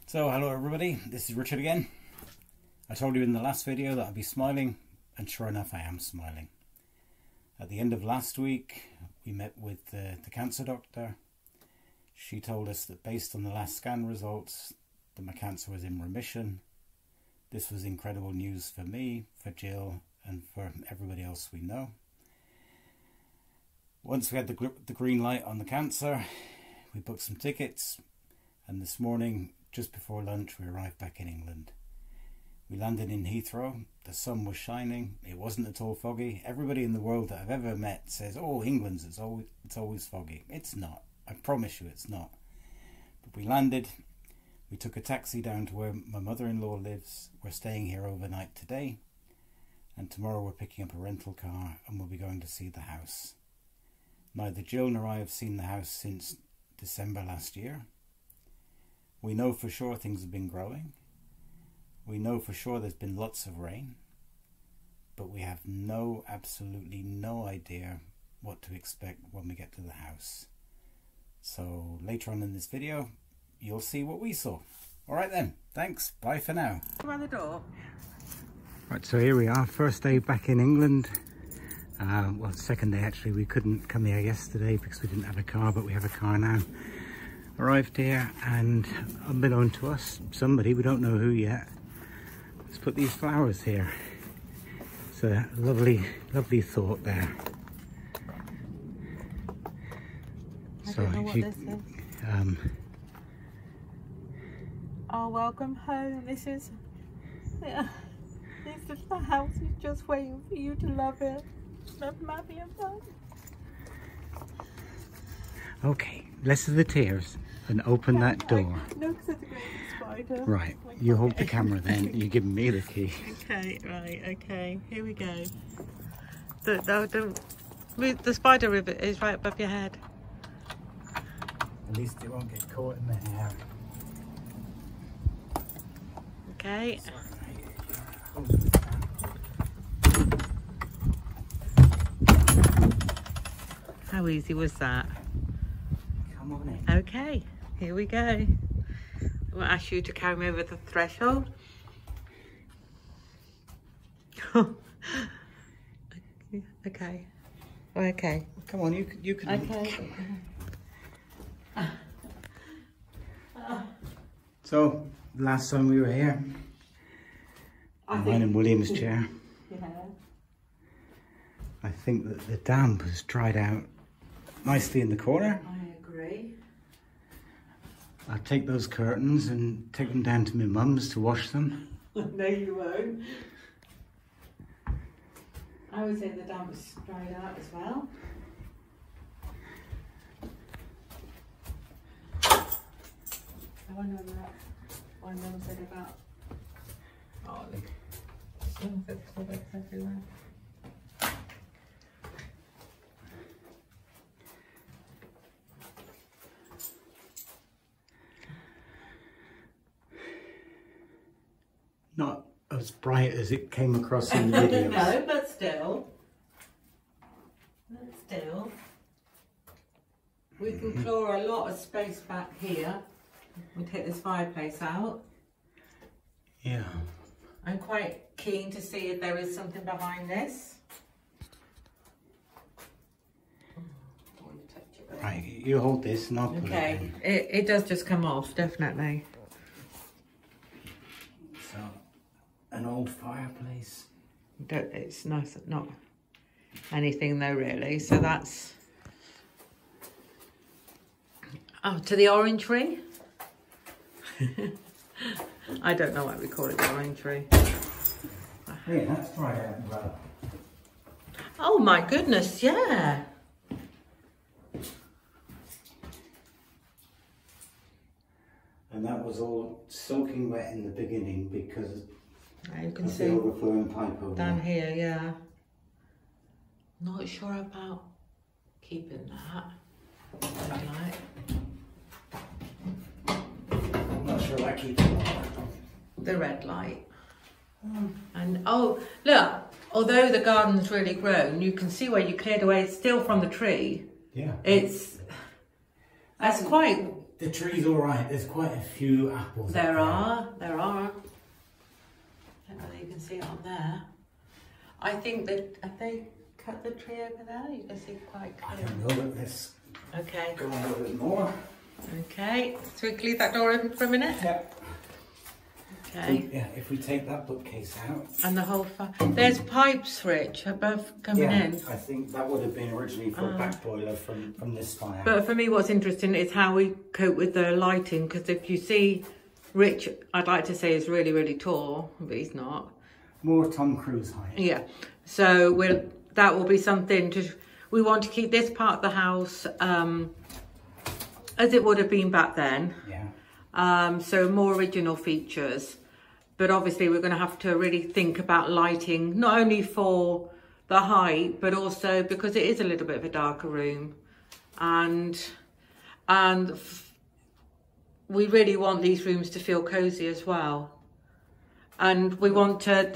So hello everybody, this is Richard again. I told you in the last video that I'd be smiling, and sure enough I am smiling. At the end of last week we met with the cancer doctor. She told us that based on the last scan results that my cancer was in remission. This was incredible news for me, for Gill and for everybody else we know. Once we had the green light on the cancer, we booked some tickets, and this morning just before lunch we arrived back in England. We landed in Heathrow. The sun was shining. It wasn't at all foggy. Everybody in the world that I've ever met says, oh, England's it's always foggy. It's not. I promise you it's not. But we landed. We took a taxi down to where my mother-in-law lives. We're staying here overnight today, and tomorrow we're picking up a rental car and we'll be going to see the house. Neither Jill nor I have seen the house since December last year. We know for sure things have been growing. We know for sure there's been lots of rain, but we have absolutely no idea what to expect when we get to the house. So later on in this video, you'll see what we saw. Alright then, thanks, bye for now. Come on the door. Right, so here we are, first day back in England. Well, second day actually. We couldn't come here yesterday because we didn't have a car, but we have a car now. Arrived here, and unbeknown to us, somebody, we don't know who yet, has put these flowers here. It's a lovely, lovely thought there. I don't know what this is. Oh, welcome home. This is the house is just waiting for you to love it. Love Mommy and Pop. Okay, less of the tears and open that door. No, because it's a great spider. Right, you hold the camera then, you're giving me the key. Okay, right, okay, here we go. Don't move, the spider ribbon is right above your head. At least it won't get caught in the hair. Okay. How easy was that? Come on in. Okay, here we go. I'll ask you to carry me over the threshold. Okay. Okay. Come on, you can. Okay. So, last time we were here, mine and William's chair. Yeah. I think that the damp has dried out nicely in the corner. I agree. I'll take those curtains and take them down to my mum's to wash them. No, you won't. I would say the damp's dried out as well. I wonder what Mum said about. Oh, look. Snowflakes everywhere. Not as bright as it came across in the videos. No, but still. We can claw a lot of space back here. We'll take this fireplace out. Yeah. I'm quite keen to see if there is something behind this. Right, you hold this and I'll put it Okay, in. it does just come off, definitely. So, an old fireplace. It's nice, not anything though really, so that's... Oh, to the orangery? I don't know what we call it, the orangery. Yeah, that's right out as well. Oh my goodness, yeah. And that was all soaking wet in the beginning because You can of see the overflowing pipe over down there. here, yeah. Not sure about keeping that. Red light. I'm not sure I keep it. The red light. And oh, look, although the garden's really grown, you can see where you cleared away, it's still from the tree. Yeah. That's quite The tree's all right. There's quite a few apples. There are. I don't know whether you can see it on there. I think that, have they cut the tree over there? You can see quite clear. I don't know, but let's Okay. go on a little bit more. Okay. So we can leave that door open for a minute? Yep. Okay. Yeah, if we take that bookcase out. And the whole there's pipes, Rich, above coming in. I think that would have been originally for a back boiler from this fire. But for me, what's interesting is how we cope with the lighting, because if you see Rich, I'd like to say is really, really tall, but he's not. More Tom Cruise height. Yeah. So that will be something we want to keep this part of the house as it would have been back then. Yeah. So more original features. But obviously we're going to have to really think about lighting, not only for the height, but also because it is a little bit of a darker room. And we really want these rooms to feel cozy as well. And we want to,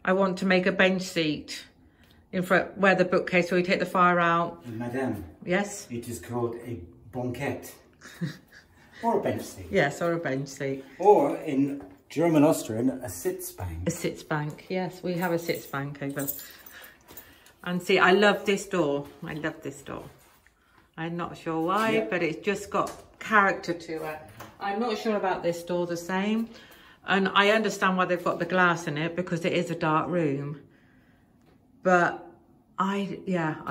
I want to make a bench seat in front where the bookcase, where we take the fire out. Madame. Yes? It is called a banquette. Or a bench seat. Yes, or a bench seat. Or in German Austrian, a Sitzbank. A Sitzbank, yes, we have a Sitzbank over. And see, I love this door. I love this door. I'm not sure why, but it's just got character to it. I'm not sure about this door the same. And I understand why they've got the glass in it, because it is a dark room. But I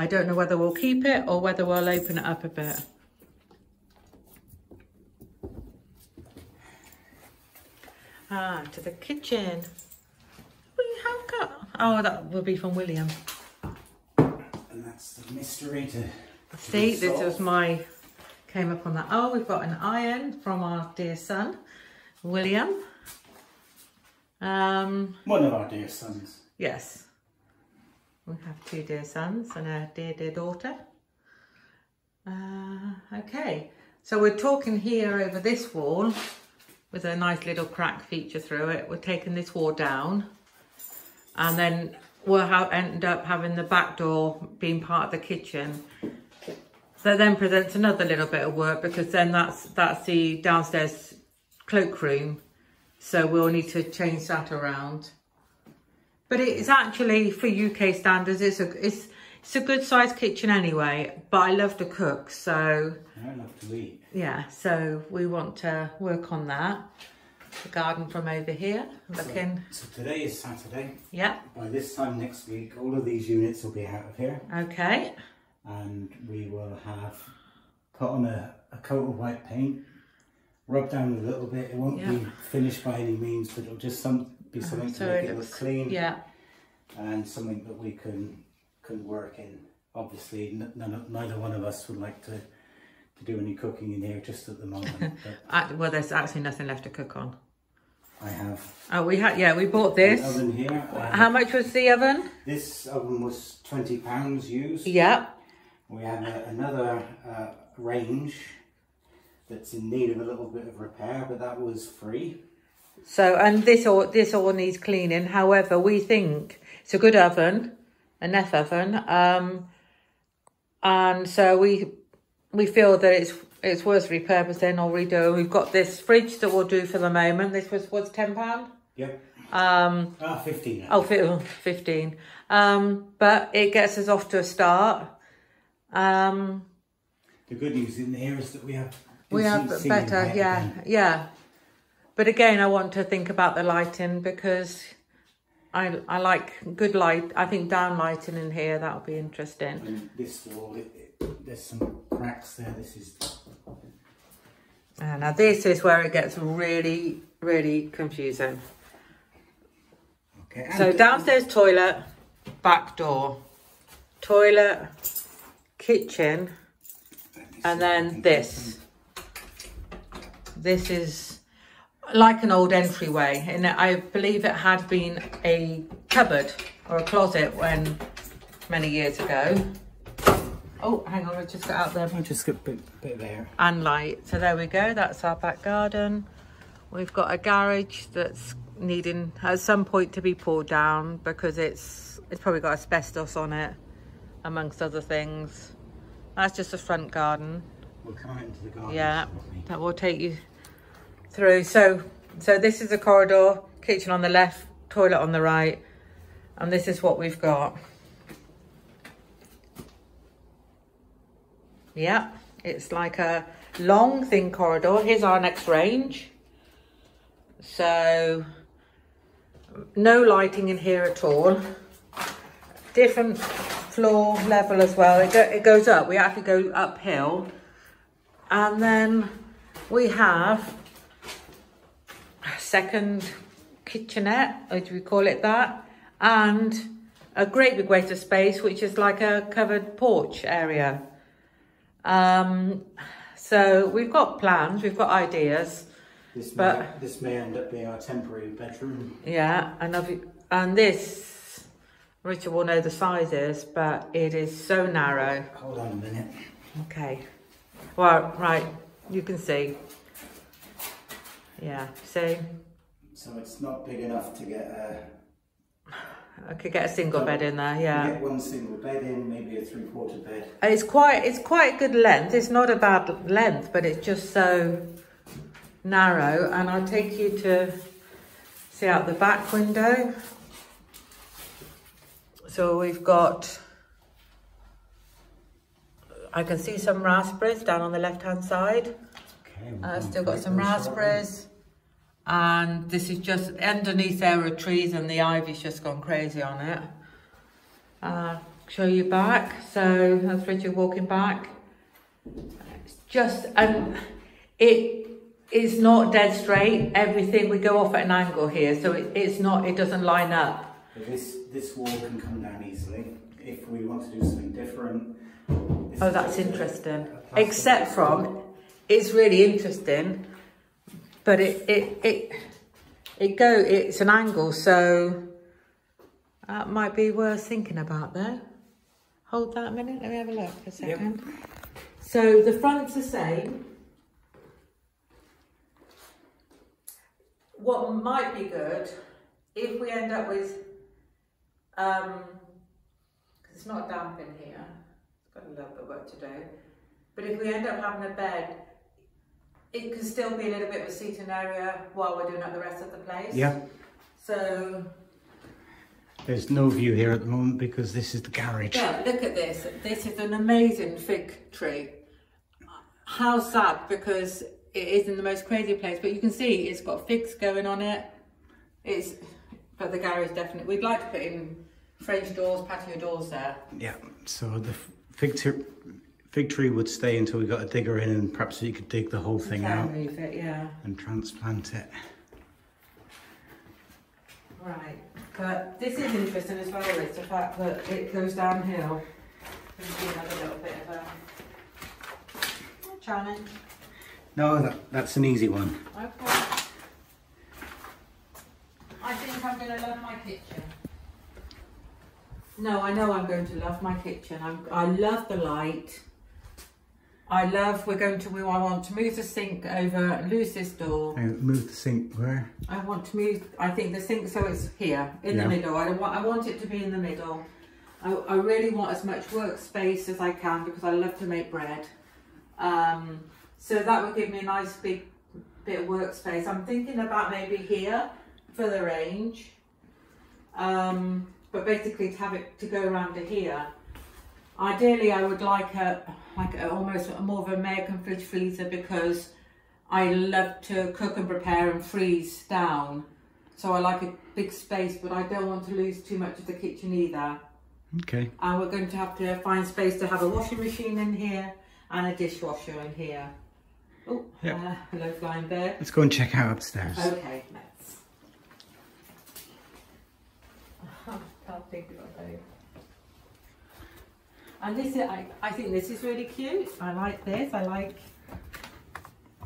don't know whether we'll keep it or whether we'll open it up a bit. To the kitchen. We have got, oh, that will be from William. And that's the mystery to see, this was came up on that. Oh, we've got an iron from our dear son, William. One of our dear sons. Yes. We have two dear sons and a dear, dear daughter. Okay, so we're talking here over this wall with a nice little crack feature through it. We're taking this wall down, and then we'll end up having the back door being part of the kitchen. That then presents another little bit of work, because then that's the downstairs cloakroom. So we'll need to change that around. But it's actually, for UK standards, it's a good sized kitchen anyway. But I love to cook, so I love to eat. Yeah, so we want to work on that. The garden from over here, looking. So today is Saturday. Yeah. By this time next week, all of these units will be out of here. Okay. And we will have put on a coat of white paint, rub down a little bit. It won't be finished by any means, but it'll just be something to make it look clean. Yeah. And something that we can work in. Obviously, neither one of us would like to do any cooking in here just at the moment. But well, there's actually nothing left to cook on. I have. Oh, we bought this. An oven here. How much was the oven? This oven was £20 used. Yeah. We have another range that's in need of a little bit of repair, but that was free. So, and this all needs cleaning. However, we think it's a good oven, a Neff oven, and so we feel that it's worth repurposing or redoing. We've got this fridge that we'll do for the moment. This was £10. Yep. 15. Oh, 15. But it gets us off to a start. The good news in here is that we have better, yeah. But again, I want to think about the lighting, because I like good light. I think down lighting in here, that'll be interesting. And this wall, there's some cracks there. This is. Now this is where it gets really, really confusing. Okay. So downstairs toilet, back door, toilet, kitchen, and then this. This is like an old entryway, and I believe it had been a cupboard or a closet many years ago. Oh, hang on, I just got out there. I just got a bit of air. And light. So there we go, that's our back garden. We've got a garage that's needing at some point to be pulled down, because it's probably got asbestos on it, amongst other things. That's just a front garden. We'll come out into the garden. Yeah, shortly. that will take you through. So this is the corridor, kitchen on the left, toilet on the right, and this is what we've got. Yeah, it's like a long, thin corridor. Here's our next range. So no lighting in here at all. Different floor level as well. It goes up. We actually go uphill. And then we have a second kitchenette, or do we call it that? And a great big waste of space, which is like a covered porch area. So we've got plans, we've got ideas. This may end up being our temporary bedroom. Yeah, and this, Richard will know the sizes, but it is so narrow. Hold on a minute. Okay. Well, right, you can see. Yeah, see? So it's not big enough to get I could get a single bed in there, yeah. Get one single bed in, maybe a 3/4 bed. It's quite a good length. It's not a bad length, but it's just so narrow. And I'll take you to see out the back window. So we've got, I can see some raspberries down on the left-hand side. Okay, Still got some raspberries. And this is just, underneath there are trees and the ivy's just gone crazy on it. Show you back. So that's Richard walking back. It's just, and it is not dead straight. Everything, we go off at an angle here. So it's not, it doesn't line up. This wall can come down easily if we want to do something different. Oh, that's interesting. Except from, it's really interesting. But it's an angle, so that might be worth thinking about there. Hold that a minute, let me have a look for a second. Yep. So the front's the same. What might be good, if we end up with, because it's not damp in here, it's got a little bit of work to do, but if we end up having a bed, it can still be a little bit of a seating area while we're doing up the rest of the place. Yeah. So there's no view here at the moment because this is the garage. Yeah, look at this. This is an amazing fig tree. How sad, because it is in the most crazy place, but you can see it's got figs going on it. But the garage definitely, we'd like to put in French doors, patio doors there. Yeah, so the fig tree would stay until we got a digger in, and perhaps you could dig the whole thing out. Move it, yeah. And transplant it. Right, but this is interesting as well, is the fact that it goes downhill. Another little bit of a challenge. No, that's an easy one. Okay. I think I'm going to love my kitchen. No, I know I'm going to love my kitchen. I love the light. I want to move the sink over and lose this door. Move the sink where? I want to move, I think the sink, so it's here, in the middle. I want it to be in the middle. I really want as much workspace as I can because I love to make bread. So that would give me a nice big bit of workspace. I'm thinking about maybe here for the range. But basically to have it to go around to here. Ideally, I would like almost more of an American fridge freezer because I love to cook and prepare and freeze down. So I like a big space, but I don't want to lose too much of the kitchen either. Okay. And we're going to have to find space to have a washing machine in here and a dishwasher in here. Oh, yep. Hello flying bird. Let's go and check out upstairs. Okay, let's. Can't think of it. And this is, I think this is really cute. I like this.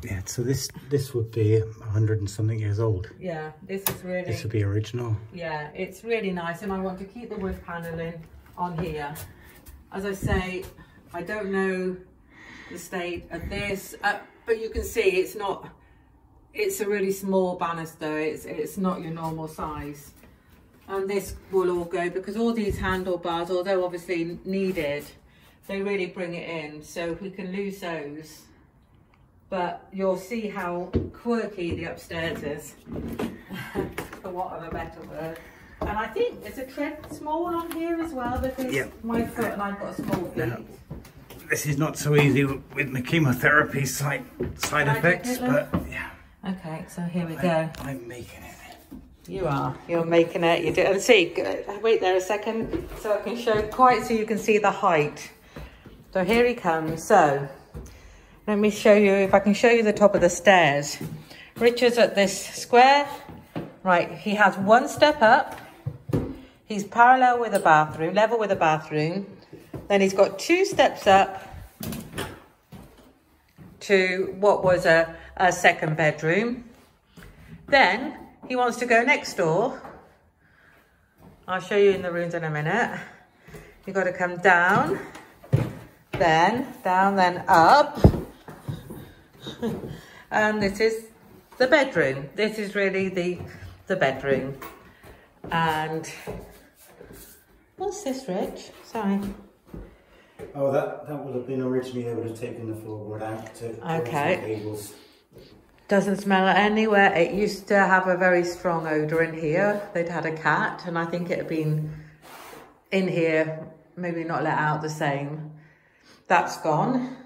Yeah, so this would be 100 and something years old. Yeah, this is really. This would be original. Yeah, it's really nice, and I want to keep the wood paneling on here. As I say, I don't know the state of this, but you can see it's not. It's a really small banister. It's not your normal size. And this will all go because all these handlebars, although obviously needed, they really bring it in. So if we can lose those, but you'll see how quirky the upstairs is, for want of a better word. And I think it's a tread small on here as well, because my foot and I've got small feet. No, this is not so easy with the chemotherapy side effects, but yeah. Okay, so here we go. I'm making it. You are. You're making it. You do. And see, wait there a second, so I can show quite so you can see the height. So here he comes. So let me show you, if I can show you the top of the stairs. Richard's at this square. Right, he has one step up. He's parallel with the bathroom, level with the bathroom. Then he's got 2 steps up to what was a second bedroom. Then he wants to go next door. I'll show you in the rooms in a minute. You've got to come down, then down, then up. And this is the bedroom. This is really the bedroom. And what's this, Rich? Sorry. Oh, that would have been originally, they would have taken the floorboard out to cables. Doesn't smell anywhere. It used to have a very strong odour in here. They'd had a cat, and I think it had been in here, maybe not let out the same. That's gone.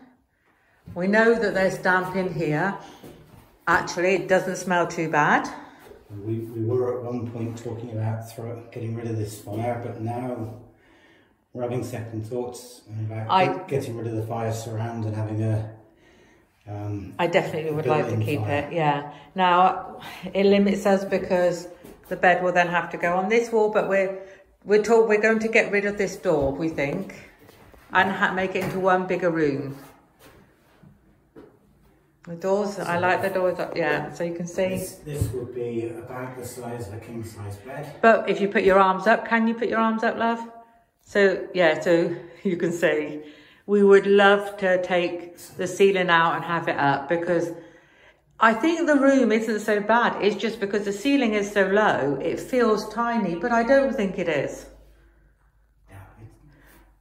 We know that there's damp in here. Actually, it doesn't smell too bad. We were at one point talking about getting rid of this fire, but now we're having second thoughts about getting rid of the fire surround and having a I definitely would like to keep it, yeah. Now, it limits us because the bed will then have to go on this wall, but we're told we're going to get rid of this door, we think, and make it into one bigger room. The doors, I like the doors up, yeah, so you can see. This would be about the size of a king-size bed. But if you put your arms up, can you put your arms up, love? So, yeah, so you can see. We would love to take the ceiling out and have it up, because I think the room isn't so bad. It's just because the ceiling is so low, it feels tiny, but I don't think it is. Yeah,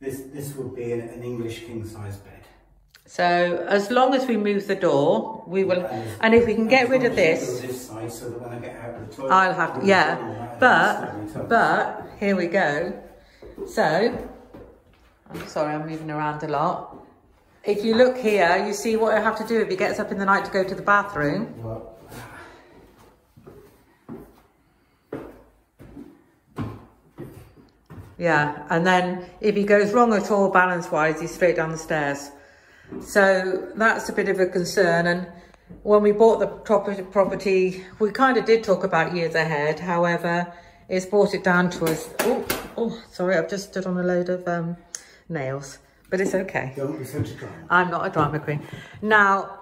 this would be an English king-size bed. So as long as we move the door, we will, and if we can get rid of this, side so that when I get out of the toilet, I'll have to, yeah, but here we go. So, I'm sorry, I'm moving around a lot. If you look here, you see what I have to do if he gets up in the night to go to the bathroom. Well, yeah, and then if he goes wrong at all balance-wise, he's straight down the stairs. So that's a bit of a concern. And when we bought the property, we kind of did talk about years ahead. However, it's brought it down to us. Oh, sorry, I've just stood on a load of nails, but it's okay. Don't be such a drama. I'm not a drama queen. Now,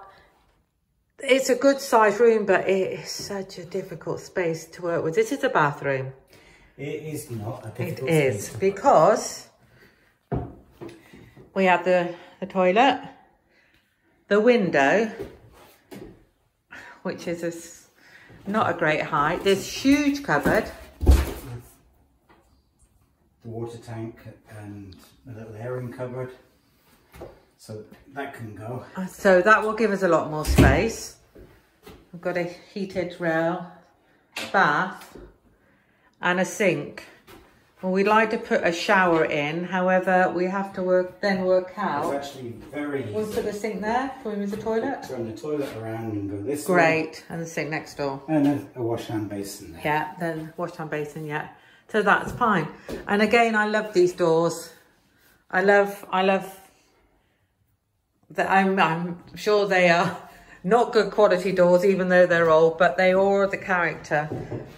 it's a good sized room, but it is such a difficult space to work with. This is a bathroom. It is not a difficult space. It is, because we have the toilet, the window, which is not a great height. This huge cupboard. The water tank and a little airing cupboard, so that can go. So that will give us a lot more space. We've got a heated rail, bath, and a sink. Well, we'd like to put a shower in, however, we have to work out. It's actually very easy. We'll put the sink there. Can we move the toilet? Turn the toilet around and go this way. Great, and the sink next door. And a wash hand basin there. Yeah, then wash hand basin, yeah. So that's fine. And again, I love these doors. I love that. I'm sure they are not good quality doors, even though they're old, but they all are the character.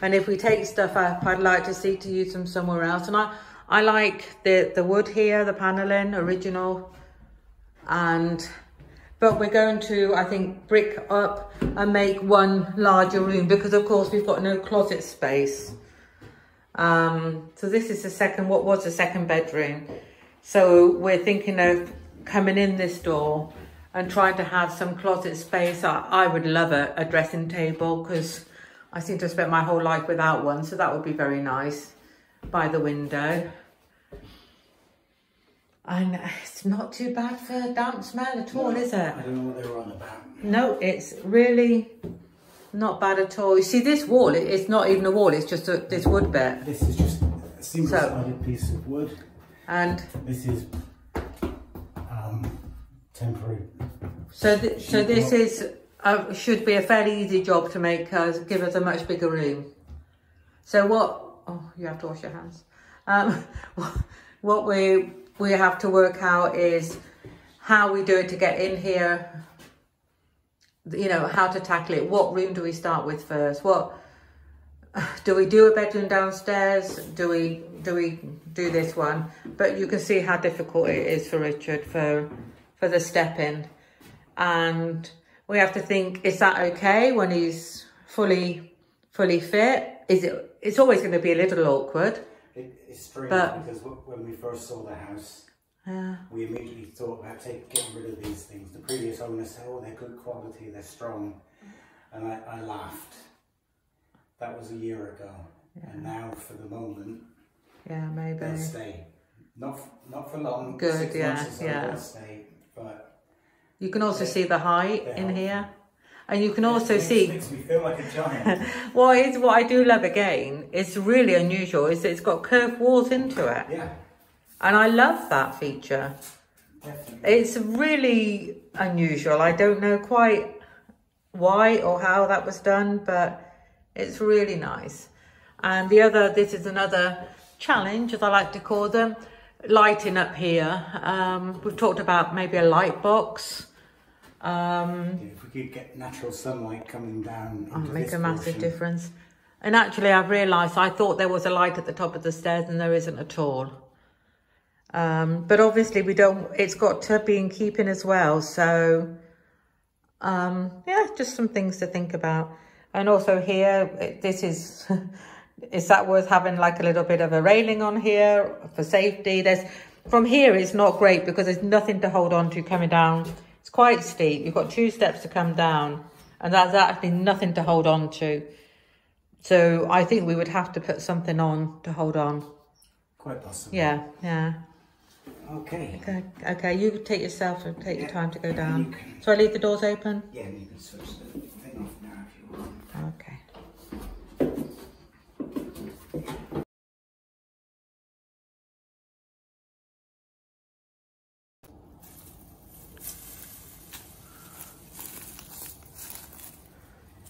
And if we take stuff up, I'd like to use them somewhere else. And I like the wood here, the paneling, original. But we're going to, I think, brick up and make one larger room, because of course we've got no closet space. So this is what was the second bedroom. So we're thinking of coming in this door and trying to have some closet space. I would love a dressing table, because I seem to have spent my whole life without one. So that would be very nice by the window. And it's not too bad for a damp smell at all, is it? I don't know what they were on about. No, it's really not bad at all. You see this wall, it's not even a wall, it's just this wood bit. This is just a single-sided piece of wood. And this is temporary. So this is should be a fairly easy job to make us, give us a much bigger room. So what, oh, you have to wash your hands. What we have to work out is how we do it to get in here, you know, how to tackle it. What room do we start with first? What do we do a bedroom downstairs? Do we do this one? But you can see how difficult it is for Richard for the step in. And we have to think, is that okay when he's fully fit? It's always going to be a little awkward. It's strange because when we first saw the house, we immediately thought about getting rid of these things. The previous owner said, oh, they're good quality, they're strong. And I laughed. That was a year ago. Yeah. And now, for the moment, maybe they'll stay. Not for long. Good, 6 months or so, they'll stay. But you can also see the height in here. And you can also see... It makes me feel like a giant. What I do love again, it's really unusual, is that it's got curved walls into it. Yeah. And I love that feature. Definitely. It's really unusual. I don't know quite why or how that was done, but it's really nice. And this is another challenge, as I like to call them, lighting up here. We've talked about maybe a light box. If we could get natural sunlight coming down into make a massive difference. And actually I've realised I thought there was a light at the top of the stairs and there isn't at all. But obviously it's got to be in keeping as well. So yeah, just some things to think about. And also here, is that worth having like a little bit of a railing on here for safety? From here it's not great because there's nothing to hold on to coming down. It's quite steep. You've got 2 steps to come down and that's actually nothing to hold on to. So I think we would have to put something on to hold on. Quite possible. Yeah. Okay. Okay, you take yourself and take your time to go down. So I leave the doors open? Yeah, you can switch the thing off now if you want. Okay.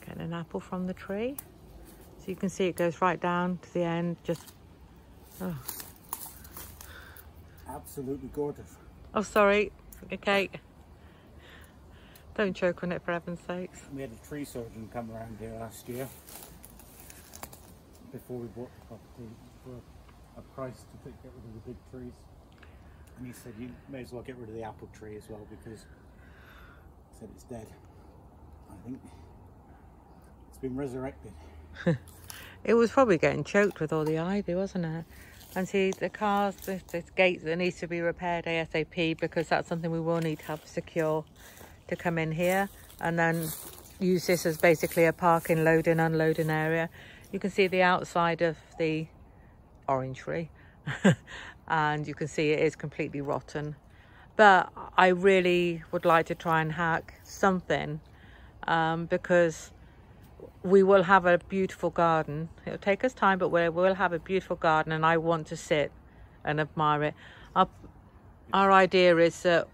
Getting an apple from the tree. So you can see it goes right down to the end, Absolutely gorgeous. Oh, sorry. Okay. Don't choke on it, for heaven's sakes. We had a tree surgeon come around here last year before we bought the property for a price to get rid of the big trees. And he said you may as well get rid of the apple tree as well because he said it's dead. I think it's been resurrected. It was probably getting choked with all the ivy, wasn't it? And see, the cars, this gate that needs to be repaired ASAP because that's something we will need to have secure to come in here and then use this as basically a parking, loading, unloading area. You can see the outside of the orangery and you can see it is completely rotten. But I really would like to try and hack something because we will have a beautiful garden. It'll take us time, but we will have a beautiful garden and I want to sit and admire it. Our idea is that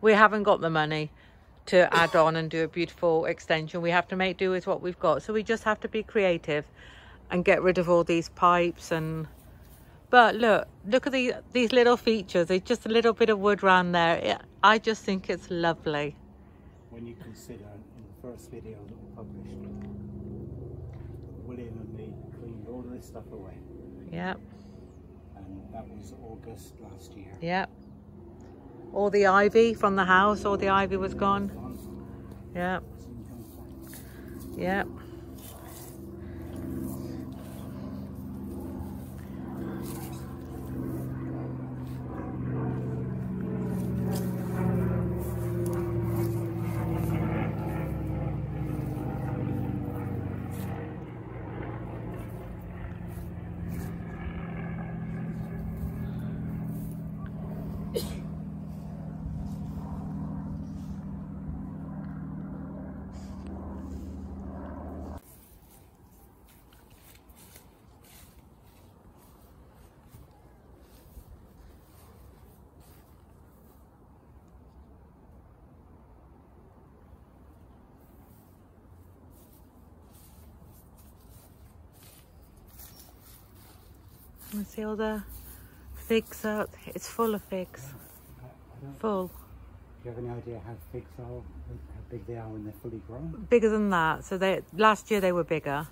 we haven't got the money to add on and do a beautiful extension. We have to make do with what we've got. So we just have to be creative and get rid of all these pipes. But look at these little features. There's just a little bit of wood around there. I just think it's lovely. When you consider in the first video that we published, William and me cleaned all of this stuff away. Yep. And that was August last year. Yep. All the ivy from the house, all the ivy was gone. Yep. Yep. And see all the figs out. It's full of figs. Full. Do you have any idea how figs are, how big they are when they're fully grown? Bigger than that. So last year they were bigger.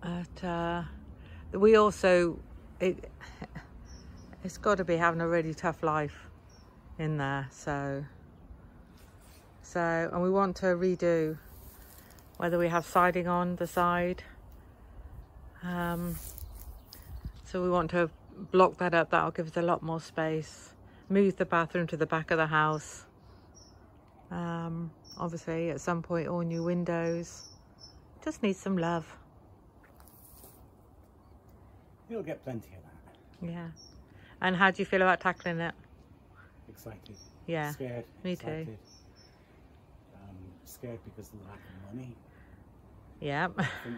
But we also, it's got to be having a really tough life in there. So and we want to redo whether we have siding on the side. So we want to block that up. That'll give us a lot more space. Move the bathroom to the back of the house. Obviously at some point all new windows. Just need some love. You'll get plenty of that. Yeah. And how do you feel about tackling it? Excited. Yeah. Scared. Me excited. too. Scared because of the lack of money. Yeah. I think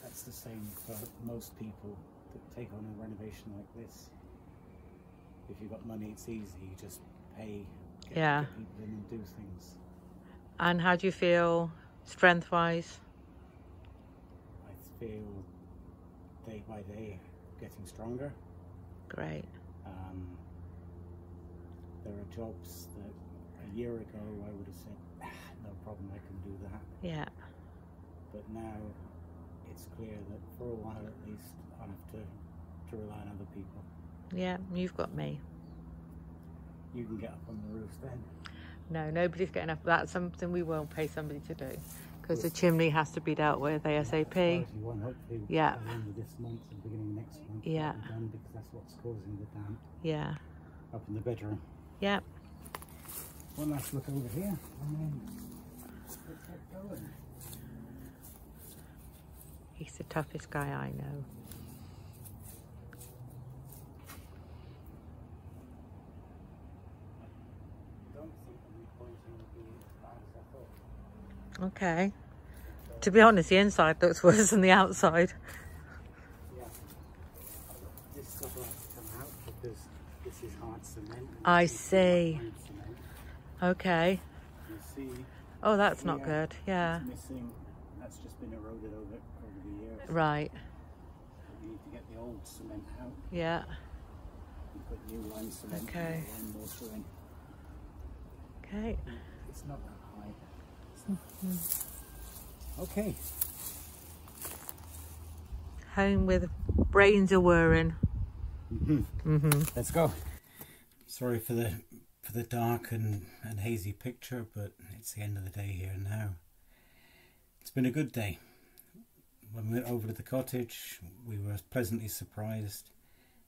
that's the same for most people that take on a renovation like this. If you've got money, it's easy. You just pay, get people in and do things. And how do you feel strength-wise? I feel day by day getting stronger. Great. There are jobs that a year ago I would have said, no problem, I can do that. Yeah. But now it's clear that for a while at least I have to rely on other people. Yeah, you've got me. You can get up on the roof then. No, nobody's getting up. That's something we won't pay somebody to do because the chimney has to be dealt with ASAP. One, hopefully Yeah. by the end of this month and beginning of next month. Yeah. That'll be done because that's what's causing the damp. Yeah. Up in the bedroom. Yeah. One last look over here and then let's get going. He's the toughest guy I know. Okay. To be honest, the inside looks worse than the outside. Yeah. This stuff will have to come out because this is hard cement. I see. Cement. Okay. You see. Oh, that's not good. Yeah. It's missing. That's just been eroded over the years. Right. You need to get the old cement out. Yeah. And put new line cement. Okay. And mortar in. Okay. It's not that high. Okay. Home with brains a whirring. Let's go. Sorry for the dark and hazy picture, but it's the end of the day here now. It's been a good day. When we went over to the cottage, we were pleasantly surprised.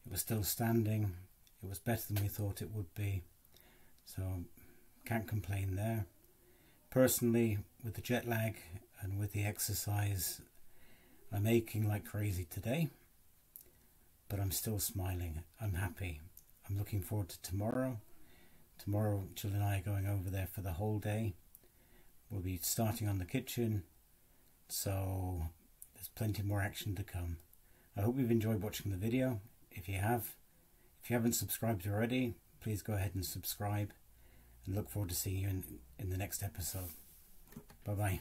It was still standing. It was better than we thought it would be. So can't complain there. Personally, with the jet lag and with the exercise, I'm aching like crazy today, but I'm still smiling. I'm happy. I'm looking forward to tomorrow. Tomorrow, Jill and I are going over there for the whole day. We'll be starting on the kitchen, so there's plenty more action to come. I hope you've enjoyed watching the video. If you haven't subscribed already, please go ahead and subscribe. And look forward to seeing you in the next episode. Bye bye.